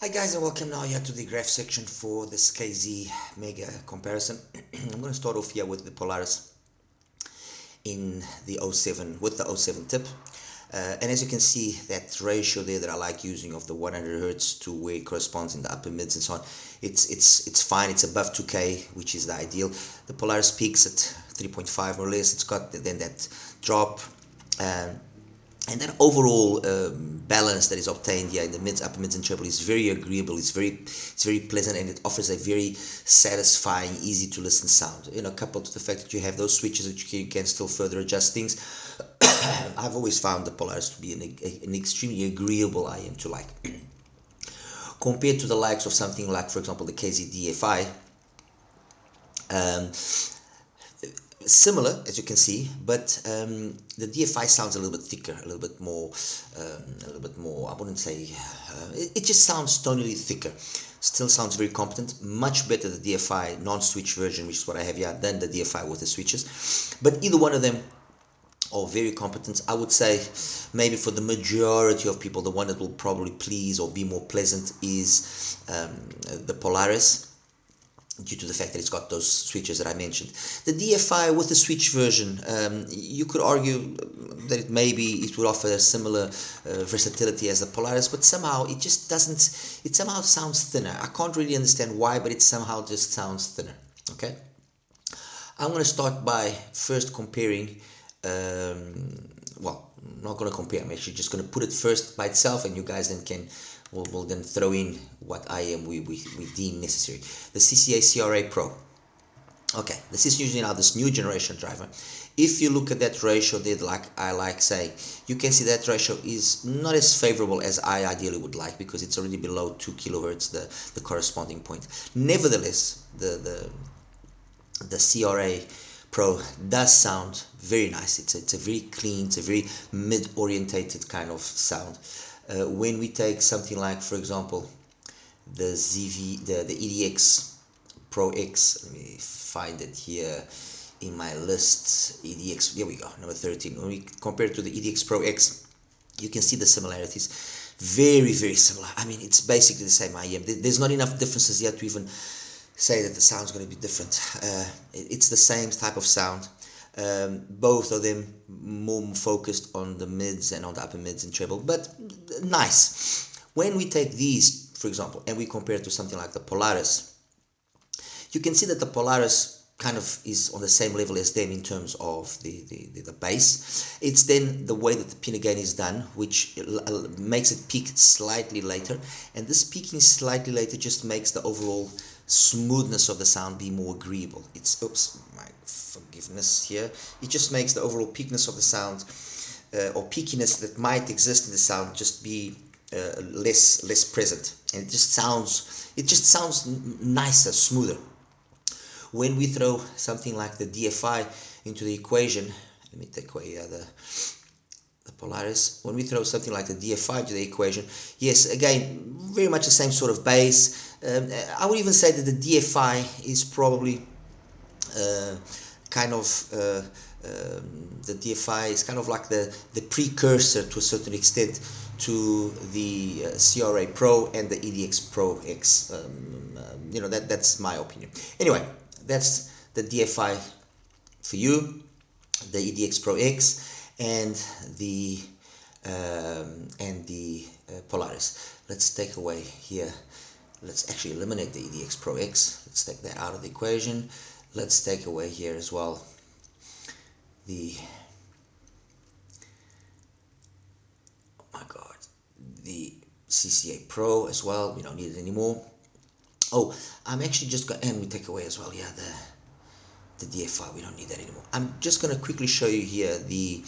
Hi guys, and welcome now here to the graph section for this KZ Mega comparison. I'm going to start off here with the Polaris in the 07 with the 07 tip, and as you can see, that ratio there that I like using of the 100 Hertz to where it corresponds in the upper mids and so on, it's fine. It's above 2K, which is the ideal. The Polaris peaks at 3.5 more or less. It's got then that drop. And that overall balance that is obtained here in the mids, upper mids, and treble is very agreeable. It's very pleasant, and it offers a very satisfying, easy to listen sound. You know, coupled to the fact that you have those switches that you can still further adjust things. I've always found the Polaris to be an extremely agreeable IM to like. Compared to the likes of something like, for example, the KZ DFI. Similar, as you can see, but the DFI sounds a little bit thicker, a little bit more. I wouldn't say it just sounds tonally thicker. Still sounds very competent. Much better the DFI non-switch version, which is what I have here, than the DFI with the switches. But either one of them are very competent. I would say maybe for the majority of people, the one that will probably please or be more pleasant is the Polaris, due to the fact that it's got those switches that I mentioned. The DFI with the switch version, you could argue that it would offer a similar versatility as the Polaris, but somehow it just doesn't, it somehow sounds thinner. I can't really understand why, but it somehow just sounds thinner. Okay, I'm going to start by first comparing, well, I'm not going to compare, I'm actually just going to put it first by itself, and you guys then we'll then throw in what IM we deem necessary. The CCA CRA Pro. Okay, this is usually now this new generation driver. If you look at that ratio there, like I like saying, you can see that ratio is not as favorable as I ideally would like, because it's already below 2 kilohertz, the corresponding point. Nevertheless, the CRA Pro does sound very nice. It's a very clean, it's a very mid-orientated kind of sound. When we take something like, for example, the EDX Pro X, let me find it here in my list. EDX, here we go, number 13. When we compare it to the EDX Pro X, you can see the similarities. Very similar. I mean, it's basically the same IM. There's not enough differences yet to even say that the sound's going to be different. It's the same type of sound. Both of them more focused on the mids and on the upper mids and treble, but nice. When we take these, for example, and we compare it to something like the Polaris, you can see that the Polaris kind of is on the same level as them in terms of the bass. It's then the way that the pinna gain is done, which makes it peak slightly later, and this peaking slightly later just makes the overall smoothness of the sound be more agreeable. It's, oops, my forgiveness here, it just makes the overall peakness of the sound, or peakiness that might exist in the sound, just be less present, and it just sounds nicer, smoother. When we throw something like the DFI into the equation, let me take away the Polaris. When we throw something like the DFI to the equation, yes, again, very much the same sort of bass. I would even say that the DFI is probably kind of the DFI is kind of like the precursor to a certain extent to the CRA Pro and the EDX Pro X. You know, that's my opinion. Anyway, that's the DFI for you, the EDX Pro X, and the Polaris. Let's take away here. Let's actually eliminate the EDX Pro X. Let's take that out of the equation. Let's take away here as well the, oh my god, the CCA Pro as well. We don't need it anymore. Oh, I'm actually just going, and we take away as well, yeah, the DFI. We don't need that anymore. I'm just going to quickly show you here the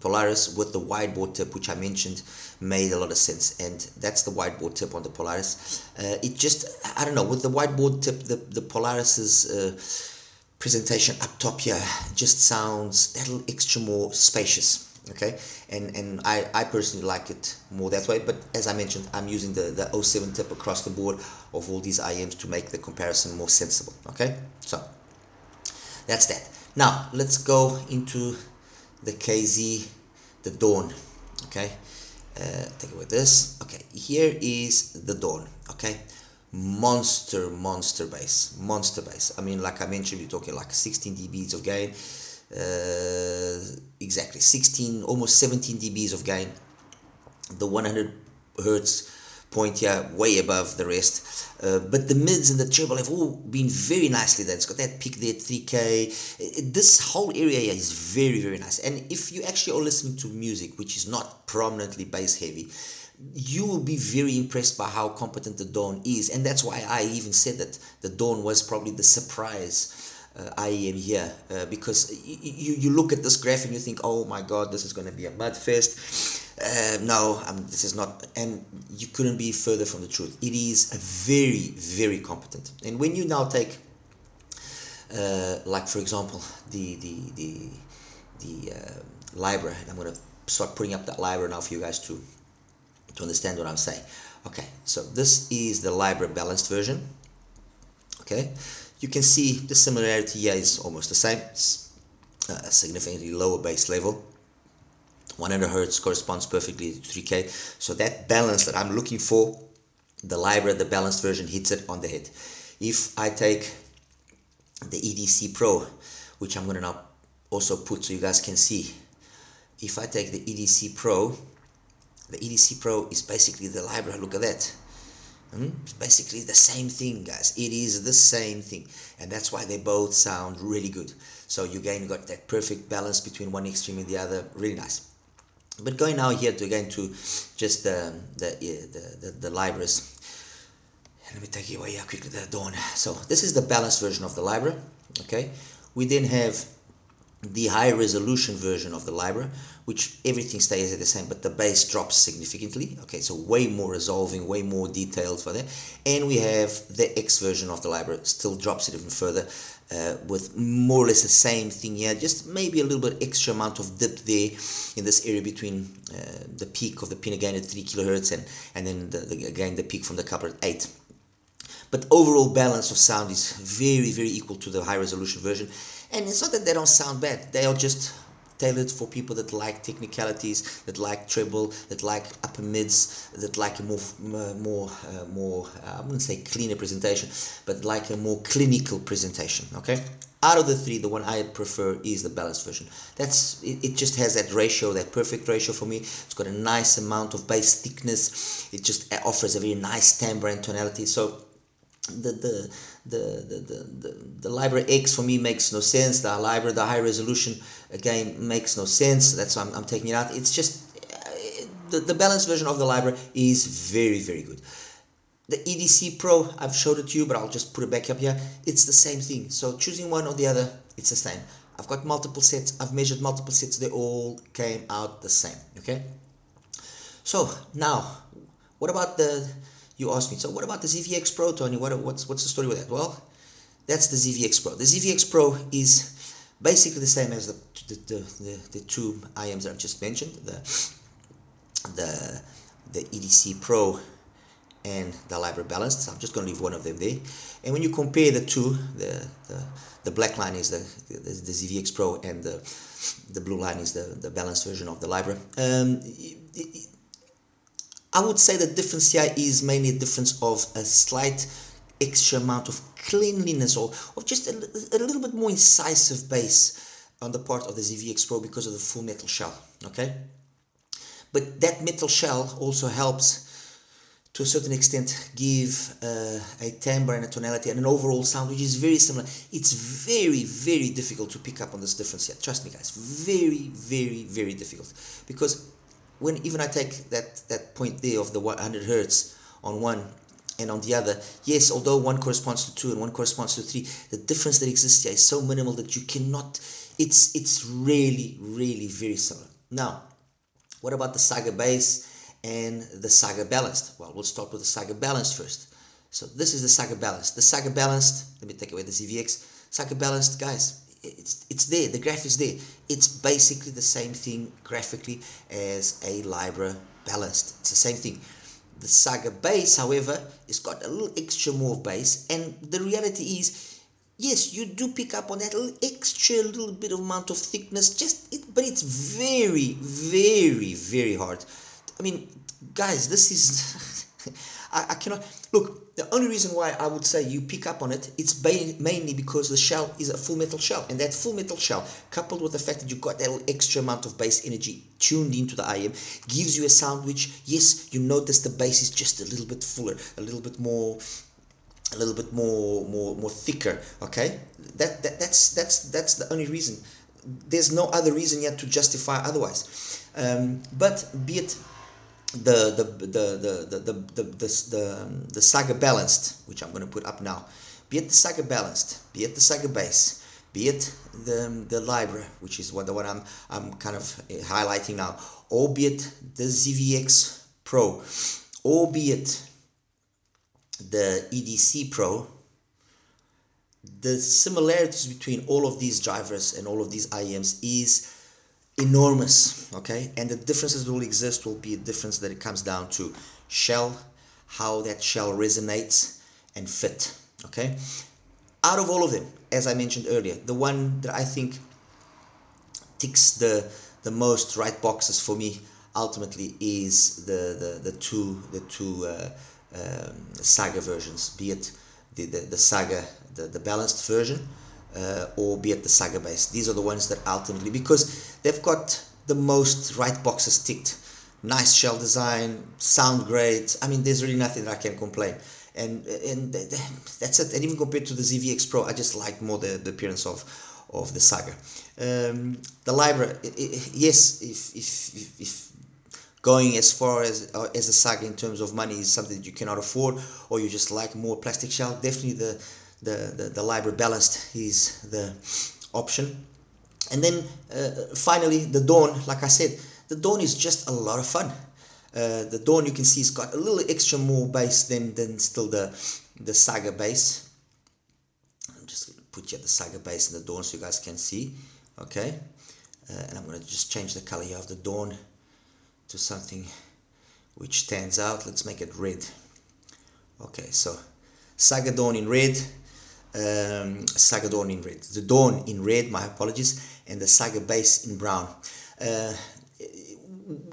Polaris with the wideboard tip, which I mentioned made a lot of sense, and that's the wideboard tip on the Polaris. It just, I don't know, with the wideboard tip, the Polaris's presentation up top here just sounds that little extra more spacious. Okay, and I personally like it more that way, but as I mentioned, I'm using the 07 tip across the board of all these IMs to make the comparison more sensible. Okay, so that's that. Now let's go into the KZ, the Dawn. Okay, take away this. Okay, here is the Dawn. Okay, monster bass. I mean, like I mentioned, we're talking like 16 dBs of gain, exactly 16, almost 17 dBs of gain. The 100 hertz point here way above the rest, but the mids and the treble have all been very nicely done. It's got that peak there at 3K. This whole area here is very nice, and if you actually are listening to music which is not prominently bass heavy, you will be very impressed by how competent the Dawn is. And that's why I even said that the Dawn was probably the surprise IEM here, because you look at this graph and you think, oh my god, this is going to be a mud fest. No, this is not, and you couldn't be further from the truth. It is very competent. And when you now take like for example the library, and I'm going to start putting up that library now for you guys to understand what I'm saying. Okay, so this is the library balanced version. Okay, you can see the similarity here is almost the same. It's a significantly lower bass level. 100 hertz corresponds perfectly to 3K. So that balance that I'm looking for, the library, the balanced version, hits it on the head. If I take the EDC Pro, which I'm going to now also put so you guys can see, if I take the EDC Pro, the EDC Pro is basically the library. Look at that. It's basically the same thing, guys. It is the same thing, and that's why they both sound really good. So you again got that perfect balance between one extreme and the other. Really nice. But going now here to again to just the libraries. Let me take you away here quickly. The Dawn. So this is the balanced version of the library. Okay. We then have the high resolution version of the library, which everything stays the same, but the bass drops significantly. Okay, so way more resolving, way more detailed for that. And we have the X version of the library, still drops it even further, with more or less the same thing here, just maybe a little bit extra amount of dip there in this area between the peak of the pin again at 3 kilohertz and then again the peak from the coupler at 8. But overall balance of sound is very equal to the high resolution version. And it's not that they don't sound bad, they are just tailored for people that like technicalities, that like treble, that like upper mids, that like a more I wouldn't say cleaner presentation, but like a more clinical presentation. Okay, out of the three, the one I prefer is the balanced version. That's it just has that ratio, that perfect ratio for me. It's got a nice amount of bass thickness. It just offers a very nice timbre and tonality. So the library X for me makes no sense. The library, the high resolution, again makes no sense. That's why I'm taking it out. It's just the balanced version of the library is very good. The EDC Pro, I've showed it to you, but I'll just put it back up here. It's the same thing. So choosing one or the other, it's the same. I've got multiple sets. I've measured multiple sets. They all came out the same. Okay. So now, what about the? You asked me, so what about the ZVX Pro, Tony? What's the story with that? Well, that's the ZVX Pro. The ZVX Pro is basically the same as the two IMs that I've just mentioned, the EDC Pro and the library balanced. So I'm just going to leave one of them there. And when you compare the two, the black line is the ZVX Pro and the blue line is the balanced version of the library. I would say the difference here is mainly a difference of a slight extra amount of cleanliness or just a little bit more incisive bass on the part of the ZVX Pro because of the full metal shell. Okay, but that metal shell also helps to a certain extent give a timbre and a tonality and an overall sound which is very similar. It's very difficult to pick up on this difference here. Trust me, guys, very difficult, because when even I take that point there of the 100 hertz on one and on the other, yes, although one corresponds to 2 and one corresponds to 3, the difference that exists here is so minimal that you cannot, it's really very similar. Now, what about the Saga bass and the Saga balanced? Well, we'll start with the Saga balanced first. So this is the Saga balanced. The Saga balanced, let me take away the ZVX. Saga balanced, guys, it's there, the graph is there. It's basically the same thing graphically as a library balanced. It's the same thing. The Saga bass, however, has got a little extra more bass, and the reality is, yes, you do pick up on that little bit of amount of thickness, but it's very hard. I mean, guys, this is I cannot look. The only reason why I would say you pick up on it, it's mainly because the shell is a full metal shell, and that full metal shell, coupled with the fact that you've got that little extra amount of bass energy tuned into the IM, gives you a sound which, yes, you notice the bass is just a little bit fuller, a little bit more thicker. Okay, that's the only reason. There's no other reason yet to justify otherwise. But be it the Saga balanced, which I'm going to put up now, be it the Saga balanced, be it the Saga bass, be it the Libra, which is what I'm kind of highlighting now, or be it the ZVX Pro, or be it the EDC Pro, the similarities between all of these drivers and all of these IEMs is enormous. Okay, and the differences will exist will be a difference that it comes down to shell, how that shell resonates and fit. Okay, out of all of them, as I mentioned earlier, the one that I think ticks the most right boxes for me ultimately is the two Saga versions, be it the Saga the balanced version, or be it the Saga bass. These are the ones that ultimately, because they've got the most right boxes ticked. Nice shell design, sound great. I mean, there's really nothing that I can complain. And that's it. And even compared to the ZVX Pro, I just like more the appearance of the Saga. The Libra, yes, if going as far as a Saga in terms of money is something that you cannot afford, or you just like more plastic shell, definitely the Libra balanced is the option. And then finally the Dawn. Like I said, the Dawn is just a lot of fun. The Dawn, you can see, it's got a little extra more bass than still the Saga bass. I'm just going to put you at the Saga bass and the Dawn so you guys can see. Okay, and I'm going to just change the color here of the Dawn to something which stands out. Let's make it red. Okay, so Saga Dawn in red, Saga Dawn in red, the Dawn in red, my apologies, and the Saga bass in brown.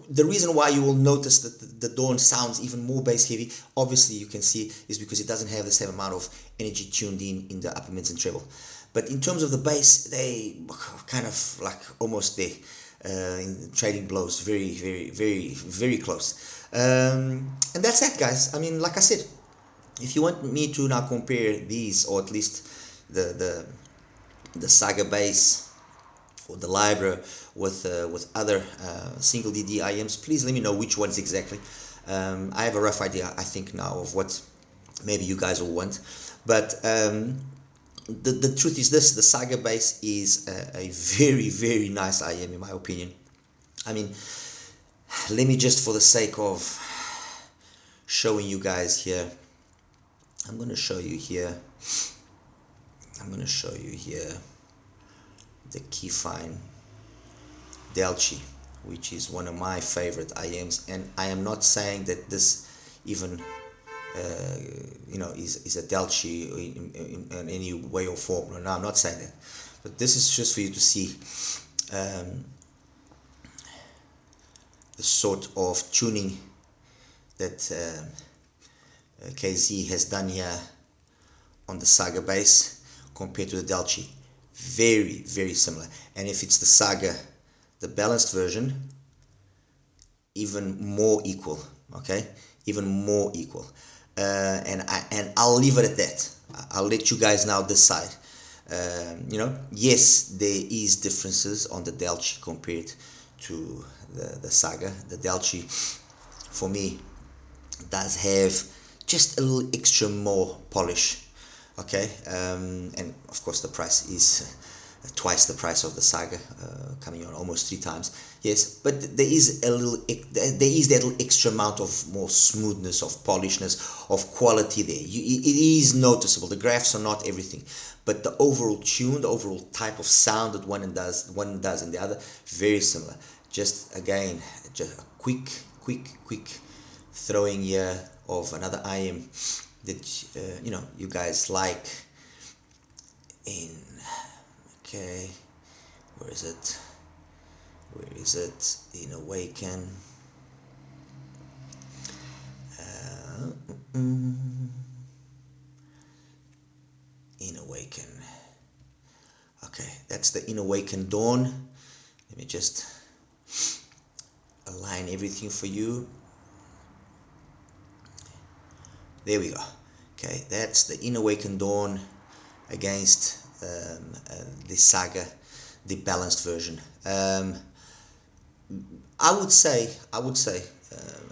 The reason why you will notice that the Dawn sounds even more bass heavy, obviously you can see, is because it doesn't have the same amount of energy tuned in the upper mids and treble. But in terms of the bass, they kind of like almost there. In trading blows, very close. And that's that, guys. I mean, like I said, if you want me to now compare these, or at least the Saga bass or the Libra with other single DD IMs, please let me know which ones exactly. I have a rough idea, I think, now of what maybe you guys will want, but the truth is this: the Saga bass is a very nice IM in my opinion. I mean, let me just, for the sake of showing you guys here, I'm going to show you here the Keyfine Delci, which is one of my favorite IMs, and I am not saying that this even is a Delci in any way or form. No, I'm not saying that, but this is just for you to see the sort of tuning that KZ has done here on the Saga bass compared to the Delci. Very similar. And if it's the Saga, the balanced version, even more equal. Okay, even more equal. And I'll leave it at that. I'll let you guys now decide. Yes, there is differences on the Delci compared to the Saga. The Delci, for me, does have just a little extra more polish. Okay, and of course the price is twice the price of the Saga, coming on almost 3 times. Yes, but there is that little extra amount of more smoothness, of polishness, of quality there. It is noticeable. The graphs are not everything, but the overall tune, the overall type of sound that one does and the other, very similar. Just again, just a quick throwing here of another IM that you guys like. Okay, where is it in Awaken? In Awaken. Okay, that's the In Awaken Dawn. Let me just align everything for you. There we go. Okay, that's the In Awaken Dawn against the Saga, the balanced version. I would say,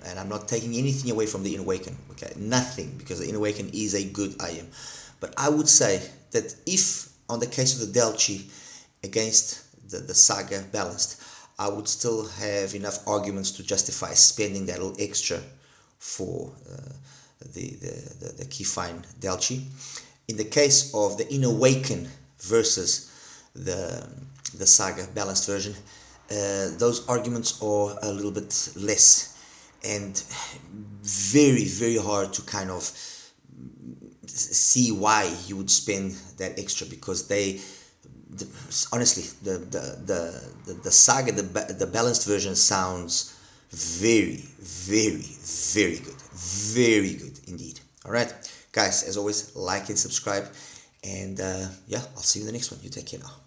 and I'm not taking anything away from the In Awaken, okay, nothing, because the In Awaken is a good IM. But I would say that if, on the case of the Delchi against the Saga balanced, I would still have enough arguments to justify spending that little extra for the Keyfine Delchi. In the case of the In Awaken versus the Saga balanced version, those arguments are a little bit less and very, very hard to kind of see why you would spend that extra, because honestly, the Saga, the balanced version sounds very, very, very good indeed. All right, guys, as always, like and subscribe, and yeah, I'll see you in the next one. You take care now.